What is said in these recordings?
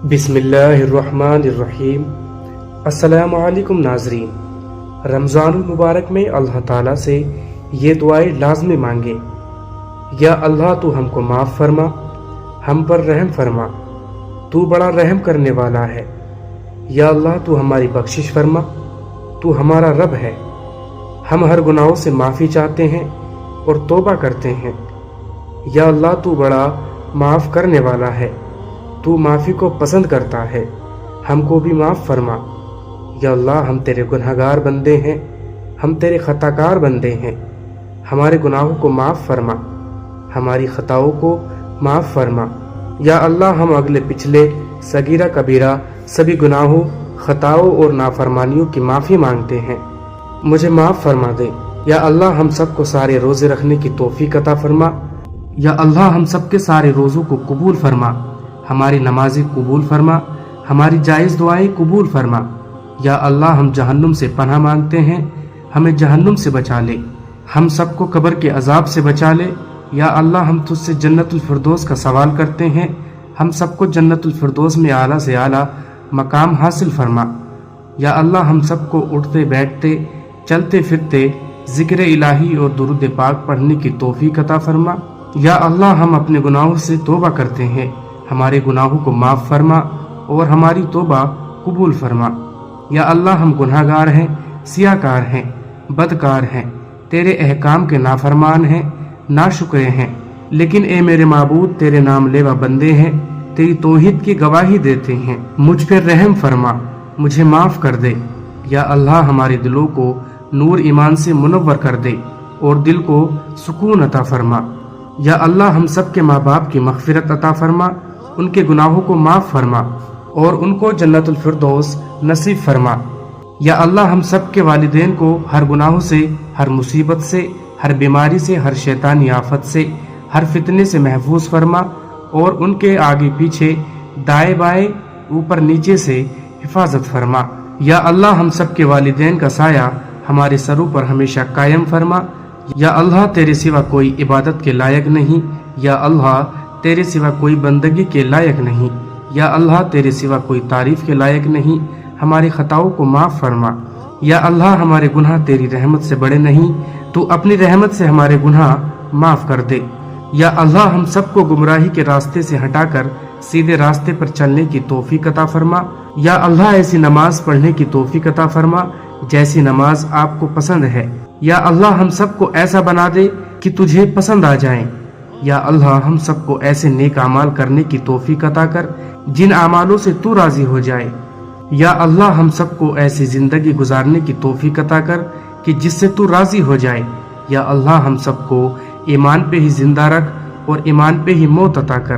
بسم اللہ الرحمن الرحیم۔ السلام علیکم ناظرین، رمضان المبارک میں اللہ تعالیٰ سے یہ دعائیں لازمی مانگیں۔ یا اللہ تو ہم کو معاف فرما، ہم پر رحم فرما، تو بڑا رحم کرنے والا ہے۔ یا اللہ تو ہماری بخشش فرما، تو ہمارا رب ہے۔ ہم ہر گناہوں سے معافی چاہتے ہیں اور توبہ کرتے ہیں۔ یا اللہ تو بڑا معاف کرنے والا ہے، تو معافی کو پسند کرتا ہے، ہم کو بھی معاف فرما۔ یا اللہ ہم تیرے گنہگار بندے ہیں، ہم تیرے خطا کار بندے ہیں، ہمارے گناہوں کو معاف فرما، ہماری خطاؤں کو معاف فرما۔ یا اللہ ہم اگلے پچھلے صغیرہ کبیرہ سبھی گناہوں، خطاؤں اور نافرمانیوں کی معافی مانگتے ہیں، مجھے معاف فرما دے۔ یا اللہ ہم سب کو سارے روزے رکھنے کی توفیق عطا فرما۔ یا اللہ ہم سب کے سارے روزوں کو قبول فرما، ہماری نمازیں قبول فرما، ہماری جائز دعائیں قبول فرما۔ یا اللہ ہم جہنم سے پناہ مانگتے ہیں، ہمیں جہنم سے بچا لے، ہم سب کو قبر کے عذاب سے بچا لے۔ یا اللہ ہم تجھ سے جنت الفردوس کا سوال کرتے ہیں، ہم سب کو جنت الفردوس میں اعلیٰ سے اعلیٰ مقام حاصل فرما۔ یا اللہ ہم سب کو اٹھتے بیٹھتے چلتے پھرتے ذکر الہی اور درود پاک پڑھنے کی توفیق عطا فرما۔ یا اللہ ہم اپنے گناہوں سے توبہ کرتے ہیں، ہمارے گناہوں کو معاف فرما اور ہماری توبہ قبول فرما۔ یا اللہ ہم گناہ گار ہیں، سیاہ کار ہیں، بدکار ہیں، تیرے احکام کے نافرمان ہیں، ناشکرے ہیں، لیکن اے میرے معبود تیرے نام لیوا بندے ہیں، تیری توحید کی گواہی دیتے ہیں، مجھ پر رحم فرما، مجھے معاف کر دے۔ یا اللہ ہمارے دلوں کو نور ایمان سے منور کر دے اور دل کو سکون عطا فرما۔ یا اللہ ہم سب کے ماں باپ کی مغفرت عطا فرما، ان کے گناہوں کو معاف فرما اور ان کو جنت الفردوس نصیب فرما۔ یا اللہ ہم سب کے والدین کو ہر گناہوں سے، ہر مصیبت سے، ہر بیماری سے، ہر شیطانی آفت سے، ہر فتنے سے محفوظ فرما اور ان کے آگے پیچھے، دائیں بائیں، اوپر نیچے سے حفاظت فرما۔ یا اللہ ہم سب کے والدین کا سایہ ہمارے سروں پر ہمیشہ قائم فرما۔ یا اللہ تیرے سوا کوئی عبادت کے لائق نہیں، یا اللہ تیرے سوا کوئی بندگی کے لائق نہیں، یا اللہ تیرے سوا کوئی تعریف کے لائق نہیں، ہماری خطاؤں کو معاف فرما۔ یا اللہ ہمارے گناہ تیری رحمت سے بڑے نہیں، تو اپنی رحمت سے ہمارے گناہ معاف کر دے۔ یا اللہ ہم سب کو گمراہی کے راستے سے ہٹا کر سیدھے راستے پر چلنے کی توفیق عطا فرما۔ یا اللہ ایسی نماز پڑھنے کی توفیق عطا فرما جیسی نماز آپ کو پسند ہے۔ یا اللہ ہم سب کو ایسا بنا دے کہ تجھے پسند آ جائیں۔ یا اللہ ہم سب کو ایسے نیک اعمال کرنے کی توفیق عطا کر جن اعمالوں سے تو راضی ہو جائے۔ یا اللہ ہم سب کو ایسی زندگی گزارنے کی توفیق عطا کر کہ جس سے تو راضی ہو جائے۔ یا اللہ ہم سب کو ایمان پہ ہی زندہ رکھ اور ایمان پہ ہی موت عطا کر۔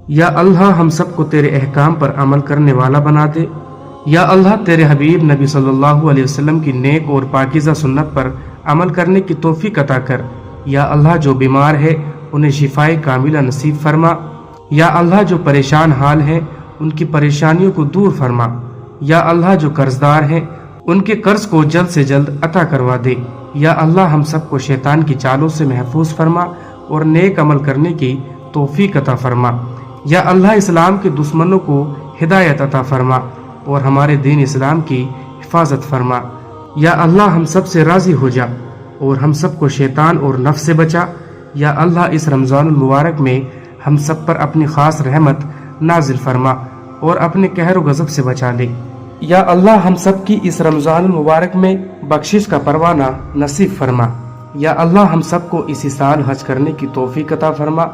یا اللہ ہم سب کو تیرے احکام پر عمل کرنے والا بنا دے۔ یا اللہ تیرے حبیب نبی صلی اللہ علیہ وسلم کی نیک اور پاکیزہ سنت پر عمل کرنے کی توفیق عطا کر۔ یا اللہ جو بیمار ہے انہیں شفائے کاملہ نصیب فرما۔ یا اللہ جو پریشان حال ہیں ان کی پریشانیوں کو دور فرما۔ یا اللہ جو قرضدار ہیں ان کے قرض کو جلد سے جلد عطا کروا دے۔ یا اللہ ہم سب کو شیطان کی چالوں سے محفوظ فرما اور نیک عمل کرنے کی توفیق عطا فرما۔ یا اللہ اسلام کے دشمنوں کو ہدایت عطا فرما اور ہمارے دین اسلام کی حفاظت فرما۔ یا اللہ ہم سب سے راضی ہو جا اور ہم سب کو شیطان اور نفس سے بچا۔ یا اللہ اس رمضان المبارک میں ہم سب پر اپنی خاص رحمت نازل فرما اور اپنے قہر و غضب سے بچا لے۔ یا اللہ ہم سب کی اس رمضان المبارک میں بخشش کا پروانہ نصیب فرما۔ یا اللہ ہم سب کو اسی سال حج کرنے کی توفیق عطا فرما۔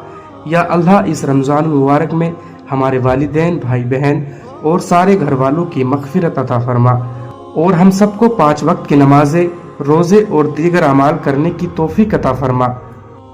یا اللہ اس رمضان المبارک میں ہمارے والدین، بھائی بہن اور سارے گھر والوں کی مغفرت عطا فرما اور ہم سب کو 5 وقت کی نمازیں، روزے اور دیگر اعمال کرنے کی توفیق عطا فرما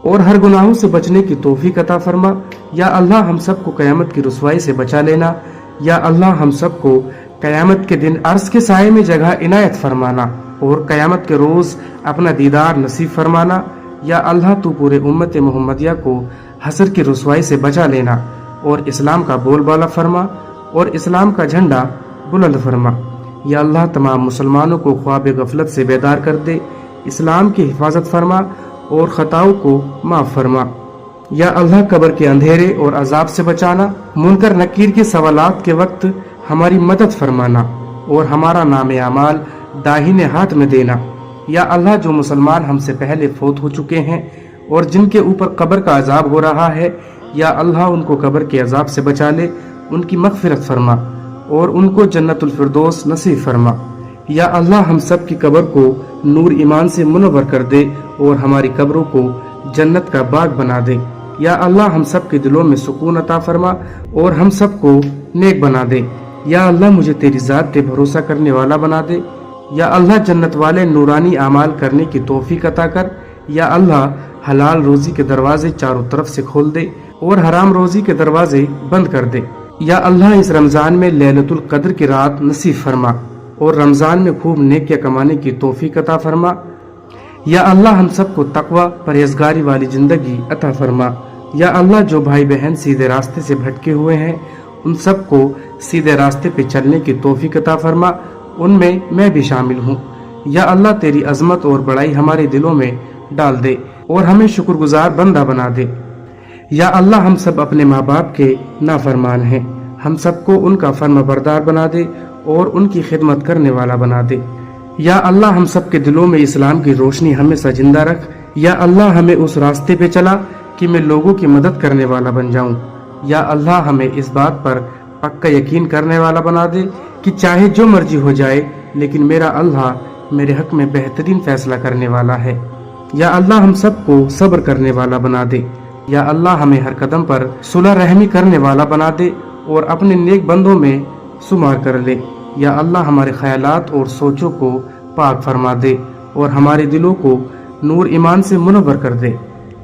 اور ہر گناہوں سے بچنے کی توفیق عطا فرما۔ یا اللہ ہم سب کو قیامت کی رسوائی سے بچا لینا۔ یا اللہ ہم سب کو قیامت کے دن عرش کے سائے میں جگہ عنایت فرمانا اور قیامت کے روز اپنا دیدار نصیب فرمانا۔ یا اللہ تو پورے امت محمدیہ کو حشر کی رسوائی سے بچا لینا اور اسلام کا بول بالا فرما اور اسلام کا جھنڈا بلند فرما۔ یا اللہ تمام مسلمانوں کو خواب غفلت سے بیدار کر دے، اسلام کی حفاظت فرما اور خطاؤں کو معاف فرما۔ یا اللہ قبر کے اندھیرے اور عذاب سے بچانا، منکر نکیر کے سوالات کے وقت ہماری مدد فرمانا اور ہمارا نام اعمال داہنے ہاتھ میں دینا۔ یا اللہ جو مسلمان ہم سے پہلے فوت ہو چکے ہیں اور جن کے اوپر قبر کا عذاب ہو رہا ہے، یا اللہ ان کو قبر کے عذاب سے بچا لے، ان کی مغفرت فرما اور ان کو جنت الفردوس نصیب فرما۔ یا اللہ ہم سب کی قبر کو نور ایمان سے منور کر دے اور ہماری قبروں کو جنت کا باغ بنا دے۔ یا اللہ ہم سب کے دلوں میں سکون عطا فرما اور ہم سب کو نیک بنا دے۔ یا اللہ مجھے تیری ذات پہ بھروسہ کرنے والا بنا دے۔ یا اللہ جنت والے نورانی اعمال کرنے کی توفیق عطا کر۔ یا اللہ حلال روزی کے دروازے چاروں طرف سے کھول دے اور حرام روزی کے دروازے بند کر دے۔ یا اللہ اس رمضان میں لیلۃ القدر کی رات نصیب فرما اور رمضان میں خوب نیکیاں کمانے کی توفیق عطا فرما۔ یا اللہ ہم سب کو تقوی پرہیزگاری والی زندگی عطا فرما۔ یا اللہ جو بھائی بہن سیدھے راستے سے بھٹکے ہوئے ہیں ان سب کو سیدھے راستے پہ چلنے کی توفیق عطا فرما، ان میں بھی شامل ہوں۔ یا اللہ تیری عظمت اور بڑائی ہمارے دلوں میں ڈال دے اور ہمیں شکر گزار بندہ بنا دے۔ یا اللہ ہم سب اپنے ماں باپ کے نافرمان ہیں، ہم سب کو ان کا فرما بردار بنا دے اور ان کی خدمت کرنے والا بنا دے۔ یا اللہ ہم سب کے دلوں میں اسلام کی روشنی ہمیشہ زندہ رکھ۔ یا اللہ ہمیں اس راستے پہ چلا کہ میں لوگوں کی مدد کرنے والا بن جاؤں۔ یا اللہ ہمیں اس بات پر پکا یقین کرنے والا بنا دے کہ چاہے جو مرضی ہو جائے لیکن میرا اللہ میرے حق میں بہترین فیصلہ کرنے والا ہے۔ یا اللہ ہم سب کو صبر کرنے والا بنا دے۔ یا اللہ ہمیں ہر قدم پر صلح رحمی کرنے والا بنا دے اور اپنے نیک بندوں میں شمار کر لے۔ یا اللہ ہمارے خیالات اور سوچوں کو پاک فرما دے اور ہمارے دلوں کو نور ایمان سے منور کر دے۔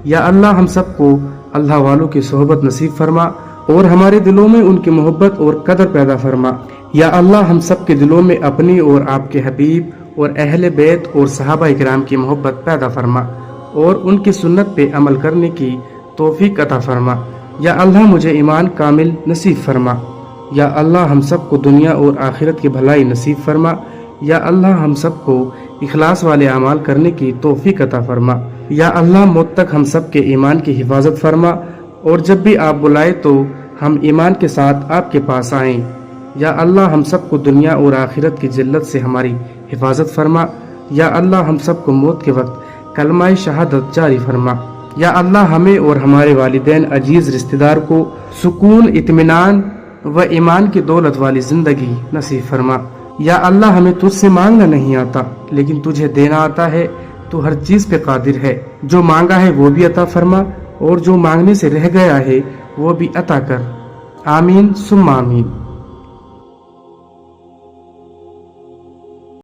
یا اللہ ہم سب کو اللہ والوں کی صحبت نصیب فرما اور ہمارے دلوں میں ان کی محبت اور قدر پیدا فرما۔ یا اللہ ہم سب کے دلوں میں اپنی اور آپ کے حبیب اور اہل بیت اور صحابہ اکرام کی محبت پیدا فرما اور ان کی سنت پہ عمل کرنے کی توفیق عطا فرما۔ یا اللہ مجھے ایمان کامل نصیب فرما۔ یا اللہ ہم سب کو دنیا اور آخرت کی بھلائی نصیب فرما۔ یا اللہ ہم سب کو اخلاص والے اعمال کرنے کی توفیق عطا فرما۔ یا اللہ موت تک ہم سب کے ایمان کی حفاظت فرما اور جب بھی آپ بلائے تو ہم ایمان کے ساتھ آپ کے پاس آئیں۔ یا اللہ ہم سب کو دنیا اور آخرت کی ذلت سے ہماری حفاظت فرما۔ یا اللہ ہم سب کو موت کے وقت کلمہ شہادت جاری فرما۔ یا اللہ ہمیں اور ہمارے والدین عزیز رشتہ دار کو سکون، اطمینان و ایمان کی دولت والی زندگی نصیب فرما۔ یا اللہ ہمیں تجھ سے مانگنا نہیں آتا لیکن تجھے دینا آتا ہے، تو ہر چیز پہ قادر ہے۔ جو مانگا ہے وہ بھی عطا فرما اور جو مانگنے سے رہ گیا ہے وہ بھی عطا کر۔ آمین ثم آمین۔